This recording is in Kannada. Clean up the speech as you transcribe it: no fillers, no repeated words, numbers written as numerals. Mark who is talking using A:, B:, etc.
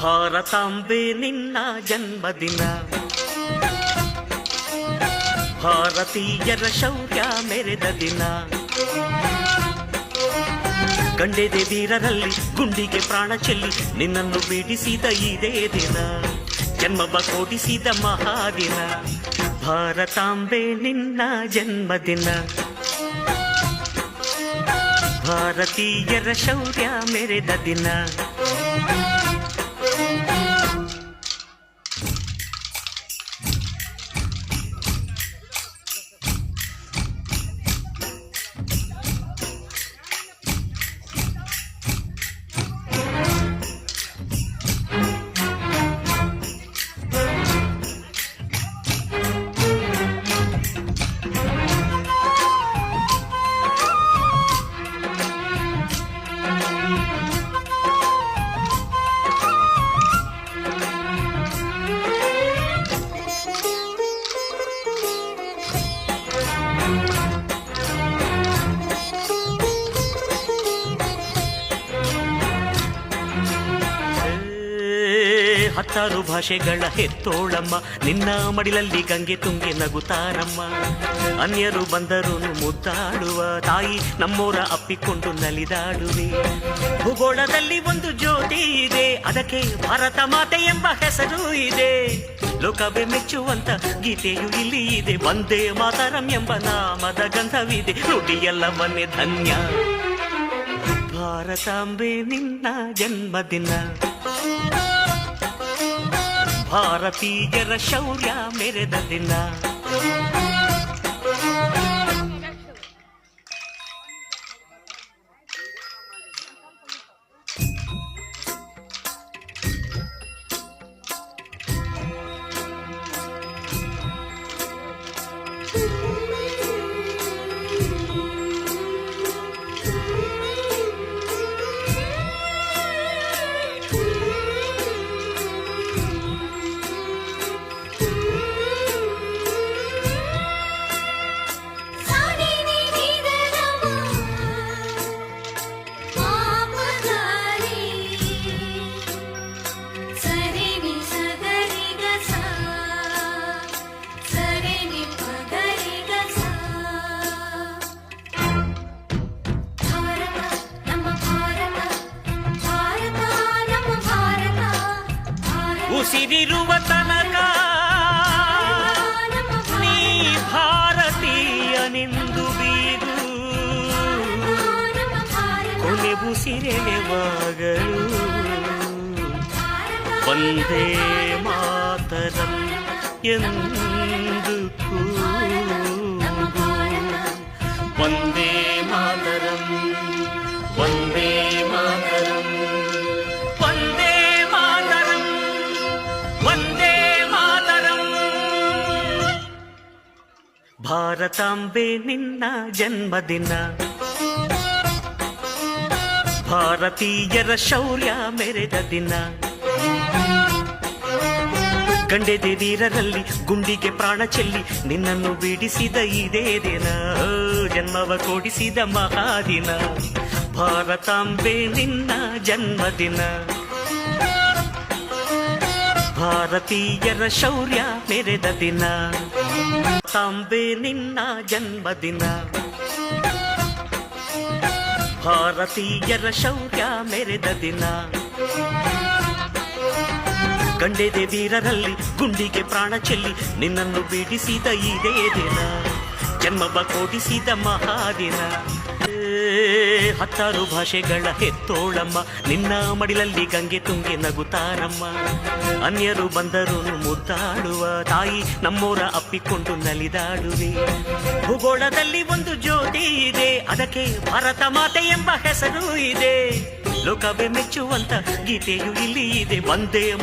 A: ಭಾರತಾಂಬೆ ನಿನ್ನ ಜನ್ಮದಿನ, ಭಾರತೀಯರ ಶೌರ್ಯ ಮೆರೆದ ದಿನ, ಗಂಡೆದೆ ವೀರರಲ್ಲಿ ಗುಂಡಿಗೆ ಪ್ರಾಣ ಚೆಲ್ಲಿ ನಿನ್ನನ್ನು ಬಿಡಿಸಿದ ಇದೇ ದಿನ, ಜನ್ಮವ ಕೊಡಿಸಿದ ಮಹಾದಿನ. ಭಾರತಾಂಬೆ ನಿನ್ನ ಜನ್ಮದಿನ, ಭಾರತೀಯರ ಶೌರ್ಯ ಮೆರೆದ ದಿನ. ಹತ್ತಾರು ಭಾಷೆಗಳ ಹೆತ್ತೋಳಮ್ಮ, ನಿನ್ನ ಮಡಿಲಲ್ಲಿ ಗಂಗೆ ತುಂಗೆ ನಗುತ್ತಾರಮ್ಮ. ಅನ್ಯರು ಬಂದರು ಮುದ್ದಾಡುವ ತಾಯಿ, ನಮ್ಮೋರ ಅಪ್ಪಿಕೊಂಡು ನಲಿದಾಡುವೆ. ಭೂಗೋಳದಲ್ಲಿ ಒಂದು ಜ್ಯೋತಿ ಇದೆ, ಅದಕ್ಕೆ ಭಾರತ ಮಾತೆ ಎಂಬ ಹೆಸರು ಇದೆ. ಲೋಕವೇ ಮೆಚ್ಚುವಂತ ಗೀತೆಯು ಇಲ್ಲಿ ಇದೆ, ವಂದೇ ಮಾತರಂ ಎಂಬ ನಾಮದ ಗಂಧವಿದೆ. ನುಡಿಯೆಲ್ಲವನ್ನೇ ಧನ್ಯ. ಭಾರತಾಂಬೆ ನಿನ್ನ ಜನ್ಮದಿನ, ಭಾರತೀಯರ ಶೌರ್ಯ ಮೆರೆದ ದಿನ. ಉಸಿರಿರುವ ತನಕ ನೀ ಭಾರತೀಯನೆಂದು ಬೀರು, ಕೊನೆ ಉಸಿರೆಳೆವಾಗಲು ವಂದೇ ಮಾತರಂ ಎಂದು ಕೂಗು. ವಂದೇ ಮಾತರಂ, ವಂದೇ ಮಾತರಂ, ವಂದೇ ಮಾತರಂ, ವಂದೇ ಮಾತರಂ. ಭಾರತಾಂಬೆ ನಿನ್ನ ಜನ್ಮದಿನ, ಭಾರತೀಯರ ಶೌರ್ಯ ಮೆರೆದ ದಿನ, ಗಂಡೆದೆ ವೀರರಲ್ಲಿ ಗುಂಡಿಗೆ ಪ್ರಾಣ ಚೆಲ್ಲಿ ನಿನ್ನನ್ನು ಬಿಡಿಸಿದ ಇದೇ ದಿನ, ಜನ್ಮವ ಕೊಡಿಸಿದ ಮಹಾದಿನ. ಭಾರತಾಂಬೆ ನಿನ್ನ ಜನ್ಮದಿನ, ಭಾರತೀಯರ ಶೌರ್ಯ ಮೆರೆದ ದಿನ. ಭಾರತಾಂಬೆ ನಿನ್ನ ಜನ್ಮದಿನ, ಭಾರತೀಯರ ಶೌರ್ಯ ಮೆರೆದ ದಿನ, ಗಂಡೆದೆ ವೀರರಲ್ಲಿ ಗುಂಡಿಗೆ ಪ್ರಾಣ ಚೆಲ್ಲಿ ನಿನ್ನನ್ನು ಬಿಡಿಸಿದ ಇದೇ ದಿನ, ಜನ್ಮವ ಕೊಡಿಸಿದ ಮಹಾದಿನ. ಹತ್ತಾರು ಭಾಷೆಗಳ ಹೆತ್ತೋಳಮ್ಮ, ನಿನ್ನ ಮಡಿಲಲ್ಲಿ ಗಂಗೆ ತುಂಗೆ ನಗುತ್ತಾರಮ್ಮ. ಅನ್ಯರು ಬಂದರು ಮುದ್ದಾಡುವ ತಾಯಿ, ನಮ್ಮೋರ ಅಪ್ಪಿಕೊಂಡು ನಲಿದಾಡುವೆ. ಭೂಗೋಳದಲ್ಲಿ ಒಂದು ಜ್ಯೋತಿ ಇದೆ, ಅದಕ್ಕೆ ಭಾರತ ಮಾತೆ ಎಂಬ ಹೆಸರು ಇದೆ. ಲೋಕವೇ ಮೆಚ್ಚುವಂತ ಗೀತೆಯು ಇಲ್ಲಿ ಇದೆ, ವಂದೇ